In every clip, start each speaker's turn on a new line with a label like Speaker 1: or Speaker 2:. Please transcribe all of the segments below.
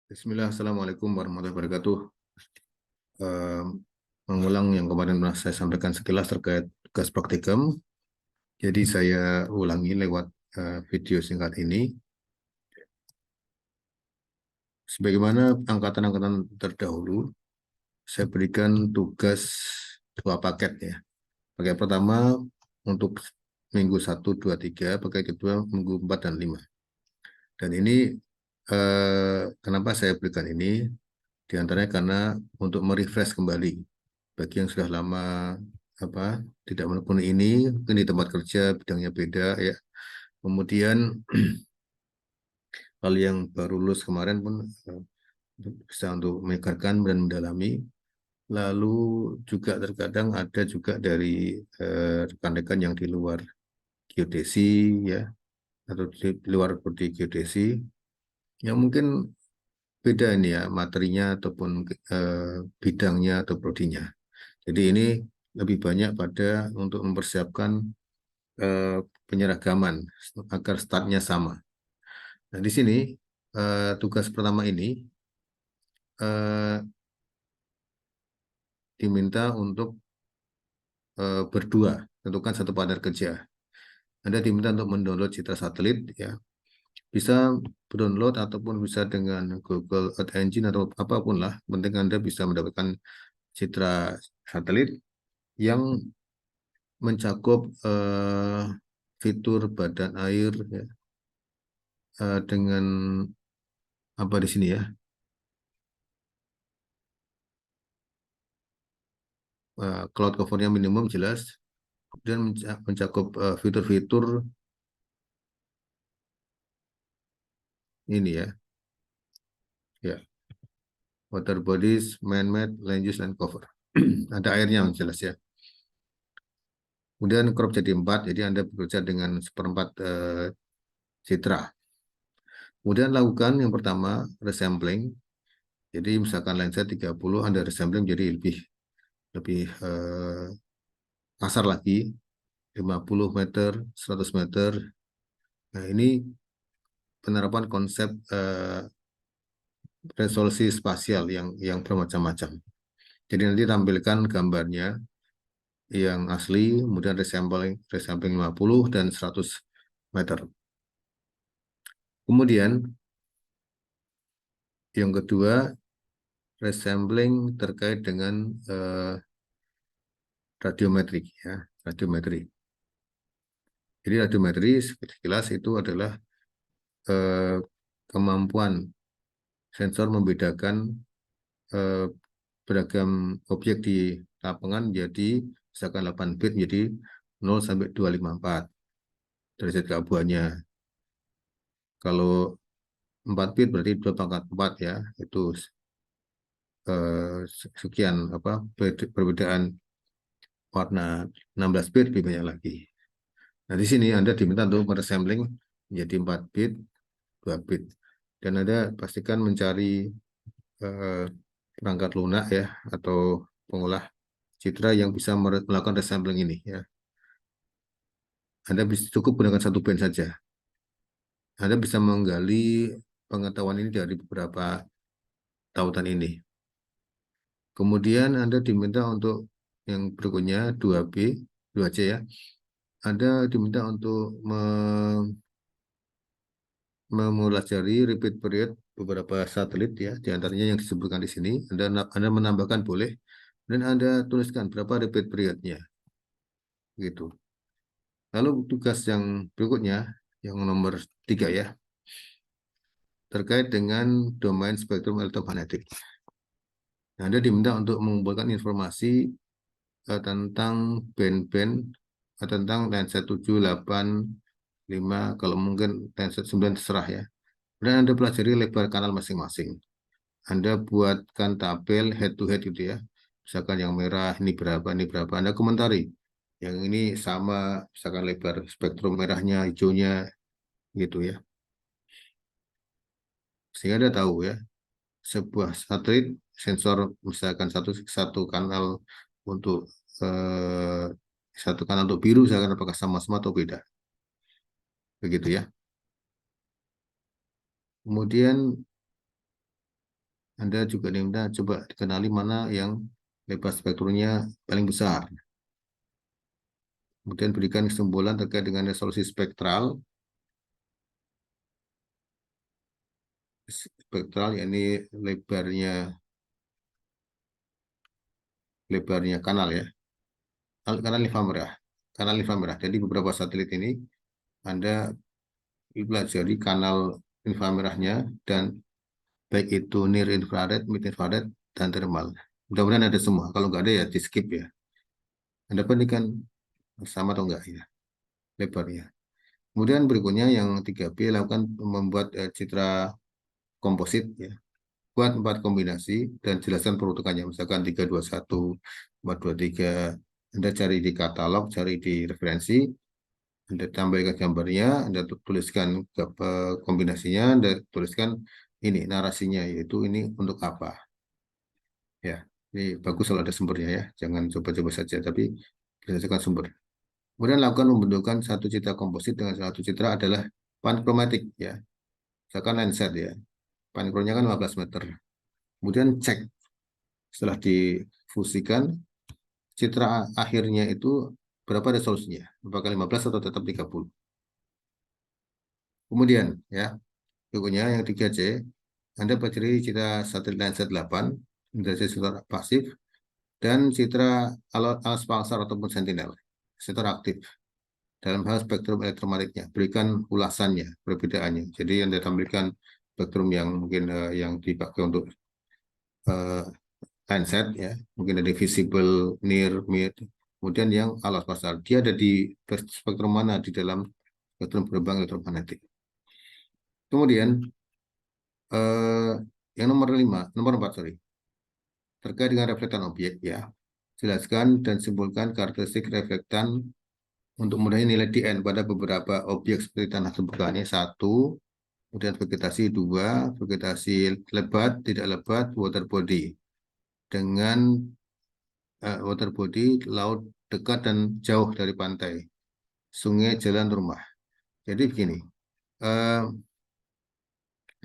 Speaker 1: Bismillah, Assalamualaikum warahmatullahi wabarakatuh. Eh, Mengulang yang kemarin pernah saya sampaikan sekilas terkait tugas praktikum. Jadi saya ulangi lewat video singkat ini. Sebagaimana angkatan-angkatan terdahulu, saya berikan tugas dua paket ya. Paket pertama untuk minggu 1, 2, 3, paket kedua minggu 4 dan 5. Dan ini kenapa saya berikan ini? Di antaranya karena untuk merefresh kembali bagi yang sudah lama apa tidak menekuni ini, mungkin di tempat kerja bidangnya beda ya. Kemudian hal yang baru lulus kemarin pun bisa untuk menyegarkan dan mendalami. Lalu juga terkadang ada juga dari rekan-rekan yang di luar geodesi ya, atau di luar seperti geodesi yang mungkin beda ini ya materinya ataupun bidangnya atau prodinya. Jadi ini lebih banyak pada untuk mempersiapkan eh, penyeragaman agar startnya sama. Nah, di sini tugas pertama ini eh, diminta untuk berdua, tentukan satu partner kerja. Anda diminta untuk mendownload citra satelit, ya, bisa download ataupun bisa dengan Google Earth Engine atau apapun lah. Penting Anda bisa mendapatkan citra satelit yang mencakup fitur badan air ya, dengan apa di sini ya, cloud covernya minimum jelas, dan mencakup fitur-fitur ini ya, ya water bodies, man-made, land use, land cover. Ada airnya yang jelas ya. Kemudian crop jadi 4, jadi Anda bekerja dengan seperempat citra. Kemudian lakukan yang pertama resampling. Jadi misalkan lensa 30, Anda resampling jadi lebih lebih kasar lagi, 50 meter, 100 meter. Nah, ini penerapan konsep resolusi spasial yang bermacam-macam. Jadi nanti tampilkan gambarnya yang asli, kemudian resampling 50 dan 100 meter. Kemudian yang kedua, resampling terkait dengan radiometrik ya, radiometri. Jadi radiometri sekilas itu adalah eh, kemampuan sensor membedakan eh, beragam objek di lapangan jadi misalkan 8 bit jadi 0 sampai 254 derajat keabuannya. Kalau 4 bit berarti 2 pangkat 4 ya, itu sekian apa perbedaan warna 16 bit lebih banyak lagi. Nah, di sini Anda diminta untuk meresembling menjadi 4 bit, 2 bit. Dan Anda pastikan mencari eh, perangkat lunak ya atau pengolah citra yang bisa melakukan resembling ini ya. Anda bisa cukup gunakan satu band saja. Anda bisa menggali pengetahuan ini dari beberapa tautan ini. Kemudian Anda diminta untuk yang berikutnya 2B, 2C ya. Anda diminta untuk mempelajari repeat period beberapa satelit ya, di antaranya yang disebutkan di sini. Anda menambahkan boleh dan Anda tuliskan berapa repeat periodnya gitu. Lalu tugas yang berikutnya yang nomor 3 ya, terkait dengan domain spektrum elektromagnetik. Nah, Anda diminta untuk mengumpulkan informasi tentang band-band tentang lensa 7, 8, 5, kalau mungkin lensa 9 terserah ya. Dan Anda pelajari lebar kanal masing-masing. Anda buatkan tabel head to head gitu ya. Misalkan yang merah ini berapa, ini berapa. Anda komentari. Yang ini sama, misalkan lebar spektrum merahnya, hijaunya gitu ya. Sehingga Anda tahu ya, sebuah satelit sensor misalkan satu satu kanal untuk eh, satu kanal untuk biru, misalkan apakah sama-sama atau beda. Begitu ya. Kemudian Anda juga diminta coba kenali mana yang lebar spektrumnya paling besar. Kemudian berikan kesimpulan terkait dengan resolusi spektral. Spektral yakni lebarnya kanal ya. Kanal inframerah. Kanal inframerah. Jadi beberapa satelit ini Anda pelajari kanal inframerahnya dan baik itu near infrared, mid infrared, dan thermal. Mudah-mudahan ada semua. Kalau nggak ada ya di skip ya. Anda bandingkan sama atau enggak ya lebarnya. Kemudian berikutnya yang 3B lakukan membuat citra komposit ya. Buat 4 kombinasi dan jelaskan peruntukannya. Misalkan 321, 423. Anda cari di katalog, cari di referensi, Anda tambahkan gambarnya, Anda tuliskan kombinasinya, Anda tuliskan ini narasinya, yaitu ini untuk apa. Ya, ini bagus kalau ada sumbernya ya. Jangan coba-coba saja, tapi berdasarkan sumber. Kemudian lakukan pembentukan satu citra komposit dengan satu citra adalah pankromatik ya. Misalkan Landsat ya. Pankromnya kan 15 meter. Kemudian cek setelah difusikan citra akhirnya itu berapa resolusinya? Apakah 15 atau tetap 30? Kemudian ya, berikutnya yang 3C, Anda pelajari citra satelit Landsat 8, dari citra pasif dan citra alas pulsar ataupun sentinel, citra aktif. Dalam hal spektrum elektromagnetiknya, berikan ulasannya, perbedaannya. Jadi Anda tampilkan spektrum yang mungkin yang dipakai untuk uh, Landsat ya, mungkin ada visible, near, mid, kemudian yang alas pasar. Dia ada di spektrum mana di dalam spektrum gelombang elektromagnetik. Kemudian eh, yang nomor 4 sorry, terkait dengan reflektan objek ya. Jelaskan dan simpulkan karakteristik reflektan untuk mudahnya nilai DN pada beberapa objek seperti tanah terbuka ini satu, kemudian vegetasi dua, vegetasi lebat, tidak lebat, water body dengan water body, laut dekat dan jauh dari pantai, sungai, jalan, rumah. Jadi begini, eh,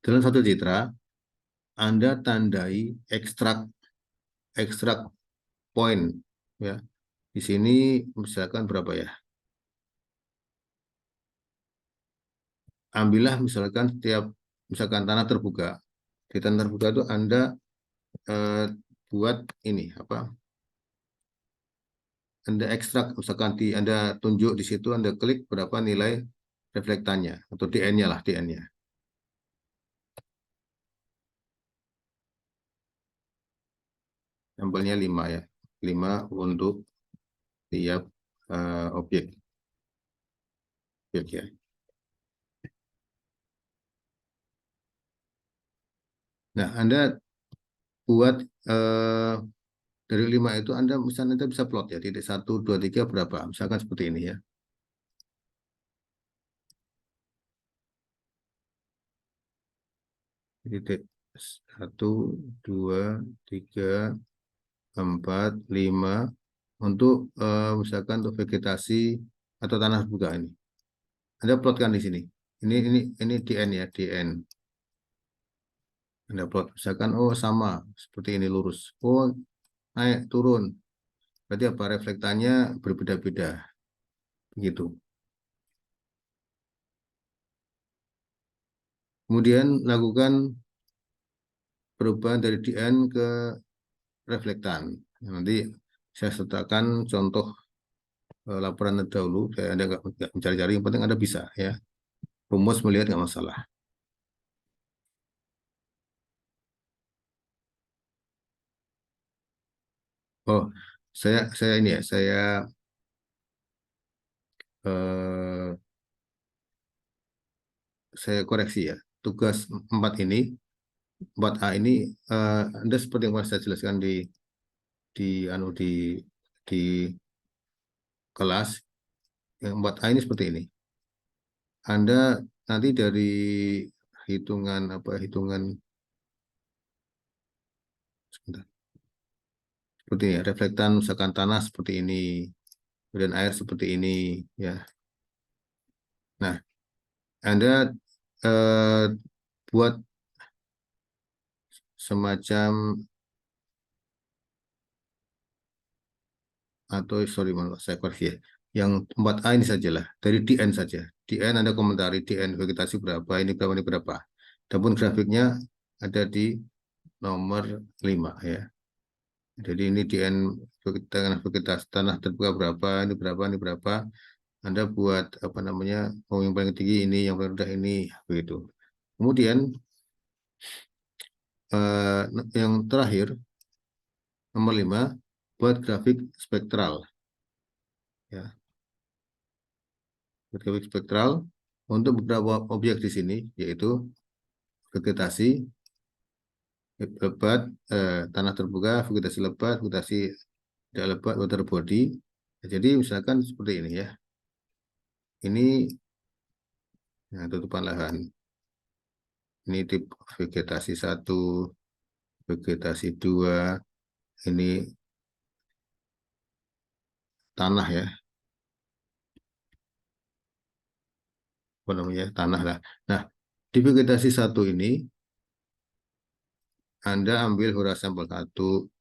Speaker 1: dalam satu citra, Anda tandai ekstrak ekstrak point ya. Di sini misalkan berapa ya? Ambillah misalkan setiap misalkan tanah terbuka. Di tanah terbuka itu Anda eh, buat ini apa? Anda ekstrak misalkan Anda tunjuk di situ Anda klik berapa nilai reflektannya atau DN-nya lah DN-nya. Sampelnya 5 ya. 5 untuk tiap objek. Ya. Nah, Anda buat eh, dari 5 itu Anda misalnya Anda bisa plot ya, titik 1, 2, 3 berapa. Misalkan seperti ini ya. Titik 1, 2, 3, 4, 5 untuk misalkan untuk vegetasi atau tanah terbuka ini. Anda plotkan di sini. Ini DN ya, DN. Anda plot misalkan oh sama seperti ini lurus. Oh, naik turun. Berarti apa reflektannya berbeda-beda. Begitu. Kemudian lakukan perubahan dari DN ke reflektan. Nanti saya sertakan contoh laporan terdahulu. Saya ada nggak mencari-cari, yang penting Anda bisa ya. Rumus melihat nggak masalah. Oh, saya ini ya, eh, saya koreksi ya. Tugas 4 ini, 4A ini Anda seperti yang saya jelaskan di kelas, yang 4A ini seperti ini. Anda nanti dari hitungan sebentar, seperti ini, reflektan misalkan tanah seperti ini, kemudian air seperti ini ya. Nah, Anda eh, buat semacam, atau sorry maaf, saya koreksi ya. Yang tempat A ini sajalah, dari DN saja. DN ada komentari, DN vegetasi berapa, ini berapa, ini berapa. Adapun grafiknya ada di nomor 5 ya. Jadi ini DN vegetasi tanah terbuka berapa, ini berapa, ini berapa. Anda buat apa namanya, oh yang paling tinggi ini, yang paling rendah ini, begitu. Kemudian yang terakhir nomor 5, buat grafik spektral ya. Buat grafik spektral untuk beberapa objek di sini, yaitu vegetasi lebat, tanah terbuka, vegetasi lebat, vegetasi tidak lebat, water body. Jadi misalkan seperti ini ya. Ini ya, tutupan lahan. Ini tipe vegetasi 1, vegetasi 2, ini tanah ya, apa namanya, tanah lah. Nah, di vegetasi 1 ini Anda ambil hura sampel 1,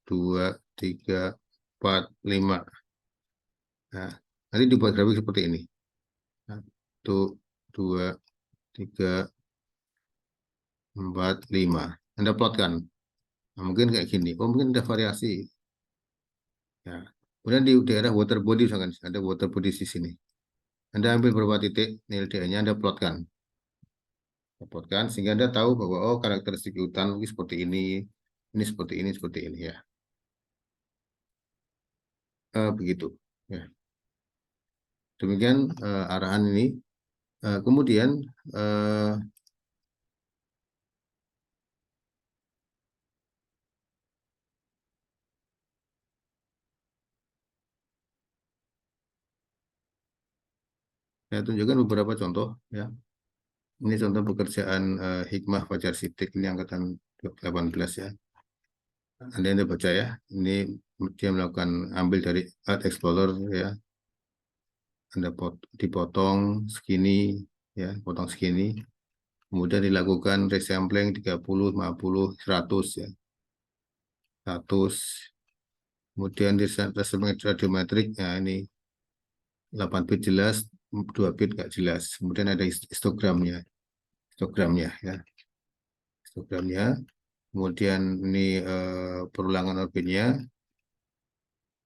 Speaker 1: 2, 3, 4, 5. Nah, nanti dibuat grafik seperti ini. 1, 2, 3, 4, 5. Anda plotkan. Nah, mungkin kayak gini. Oh, mungkin ada variasi. Ya. Kemudian di daerah water body, misalkan ada water body di sini. Anda ambil beberapa titik, nilai DN-nya Anda plotkan. Plotkan sehingga Anda tahu bahwa oh karakteristik hutan ini seperti ini seperti ini, seperti ini ya. Begitu. Ya. Demikian arahan ini. Kemudian saya tunjukkan beberapa contoh ya. Ini contoh pekerjaan Hikmah Fajar Sidik, ini angkatan 18 ya. Anda baca ya. Ini dia melakukan ambil dari Art Explorer ya. Anda dipotong segini ya, potong segini. Kemudian dilakukan resampling 30, 50, 100 ya. 100. Kemudian di resampling radiometrik, nah ini 8 bit jelas, 2 bit nggak jelas. Kemudian ada histogramnya. Histogramnya ya. Histogramnya. Kemudian ini perulangan orbitnya,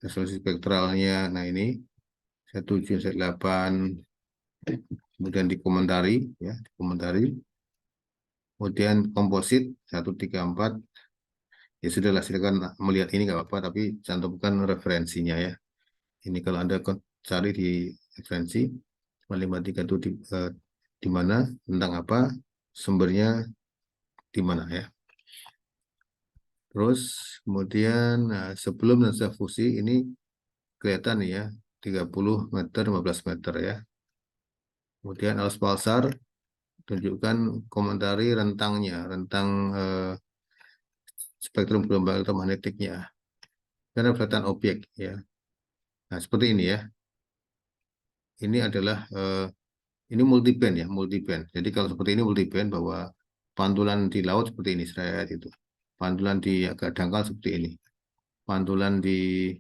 Speaker 1: resolusi spektralnya. Nah ini 17, 8. Kemudian dikomentari ya, dikomentari. Kemudian komposit 134. Ya sudahlah, silakan melihat ini nggak apa-apa, tapi cantumkan referensinya ya. Ini kalau Anda cari di referensi 553 itu di mana, tentang apa, sumbernya di mana ya. Terus kemudian sebelum dan setelah fusi ini kelihatan ya, 30 meter, 15 meter ya. Kemudian alas pulsar tunjukkan komentari rentangnya, rentang spektrum gelombang elektromagnetiknya dan reflektan objek ya. Nah, seperti ini ya. Ini adalah ini multiband ya, multiband. Jadi kalau seperti ini multiband, bahwa pantulan di laut seperti ini, saya itu. Pantulan di agak dangkal seperti ini. Pantulan di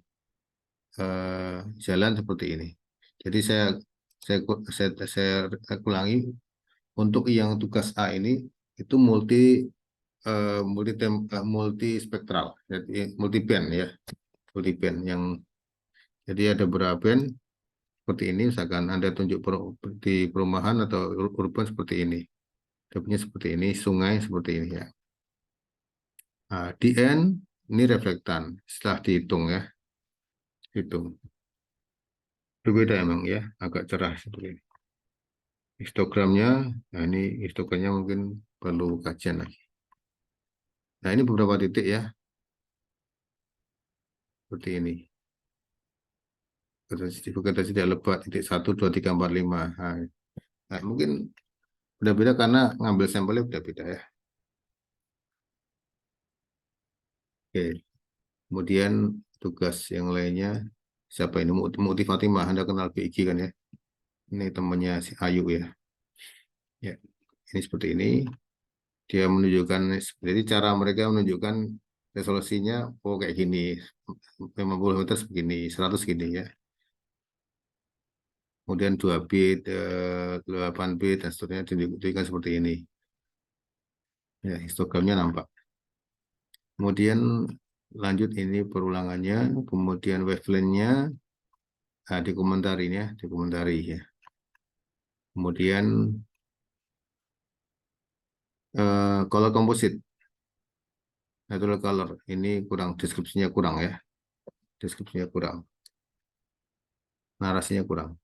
Speaker 1: jalan seperti ini. Jadi saya ulangi, untuk yang tugas A ini itu multi spektral, jadi multi band ya, multi band yang jadi ada beberapa band seperti ini. Misalkan Anda tunjuk di perumahan atau urban seperti ini, dapatnya seperti ini, sungai seperti ini ya. Nah, DN ini reflektan setelah dihitung ya, hitung berbeda emang ya, agak cerah seperti ini. Histogramnya, nah ini histogramnya mungkin perlu kajian lagi. Nah ini beberapa titik ya, seperti ini. Vegetasi tidak lebat, titik 1, 2, 3, 4, 5. Nah, mungkin beda-beda karena ngambil sampelnya beda-beda ya. Oke, kemudian tugas yang lainnya, siapa ini? Muti Fatimah, Anda kenal PIG kan ya? Ini temannya si Ayu ya. Ya, ini seperti ini. Dia menunjukkan, jadi cara mereka menunjukkan resolusinya, oh kayak gini, 50 meter segini, 100 gini ya. Kemudian 2 bit, 8 bit, dan seterusnya ditunjukkan seperti ini. Ya, histogramnya nampak. Kemudian lanjut ini perulangannya, kemudian wavelength-nya, dikomentari ya. Kemudian color composite, natural color, ini kurang, deskripsinya kurang ya, deskripsinya kurang, narasinya kurang.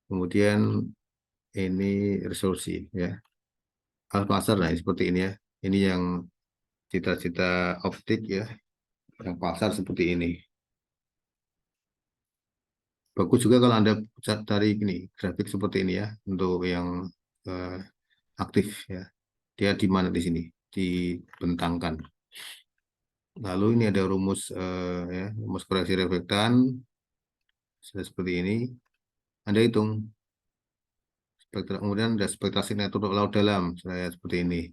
Speaker 1: Kemudian ini resolusi ya, pasar, nah seperti ini ya. Ini yang cita-cita optik ya, yang pasar seperti ini. Bagus juga kalau Anda cari ini grafik seperti ini ya, untuk yang eh, aktif ya. Dia di mana di sini? Dibentangkan. Lalu ini ada rumus ya, rumus koreksi reflektan seperti ini. Anda hitung. Kemudian ada spektasi neto untuk laut dalam, saya seperti ini.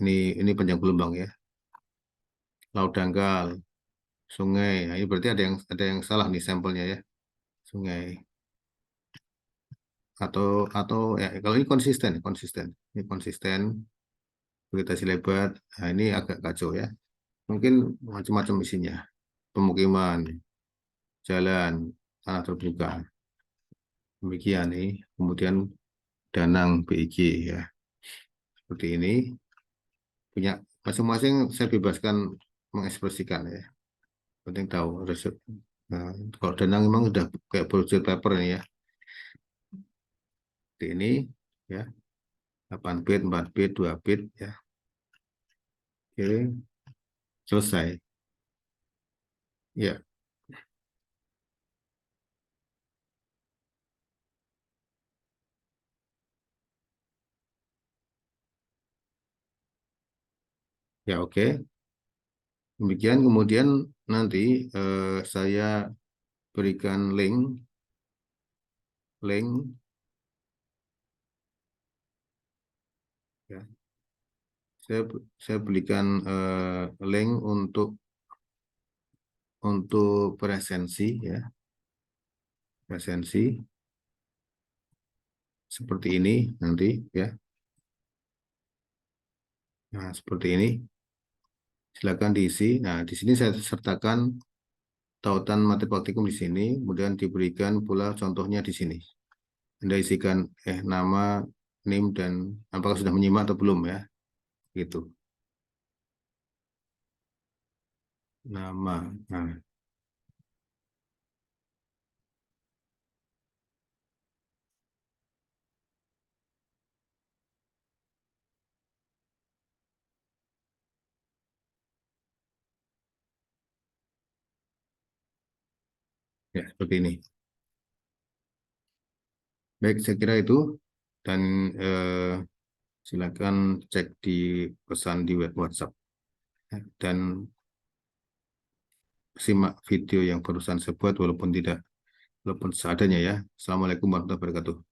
Speaker 1: Ini panjang gelombang ya. Laut dangkal, sungai. Nah, ini berarti ada yang salah nih sampelnya ya. Sungai atau ya kalau ini konsisten, konsisten. Ini konsisten vegetasi lebat. Nah, ini agak kacau ya. Mungkin macam-macam isinya. Pemukiman, jalan, tanah terbuka. Demikian nih. Kemudian Danang BIG ya. Seperti ini. Punya masing-masing saya bebaskan mengekspresikan ya. Penting tahu resep. Nah, kalau Danang memang udah kayak brochure paper ini ya. Seperti ini ya. 8 bit, 4 bit, 2 bit ya. Oke, selesai. Ya, ya oke. Demikian kemudian nanti saya berikan link ya. Saya berikan link untuk presensi ya, presensi seperti ini nanti ya. Nah, seperti ini. Silakan diisi. Nah, di sini saya sertakan tautan mata praktikum di sini, kemudian diberikan pula contohnya di sini. Anda isikan nama, NIM, dan apakah sudah menyimak atau belum ya, gitu. Nama. Nah, ya seperti ini. Baik, saya kira itu, dan silakan cek di pesan di web WhatsApp dan simak video yang barusan saya buat walaupun seadanya ya. Assalamualaikum warahmatullahi wabarakatuh.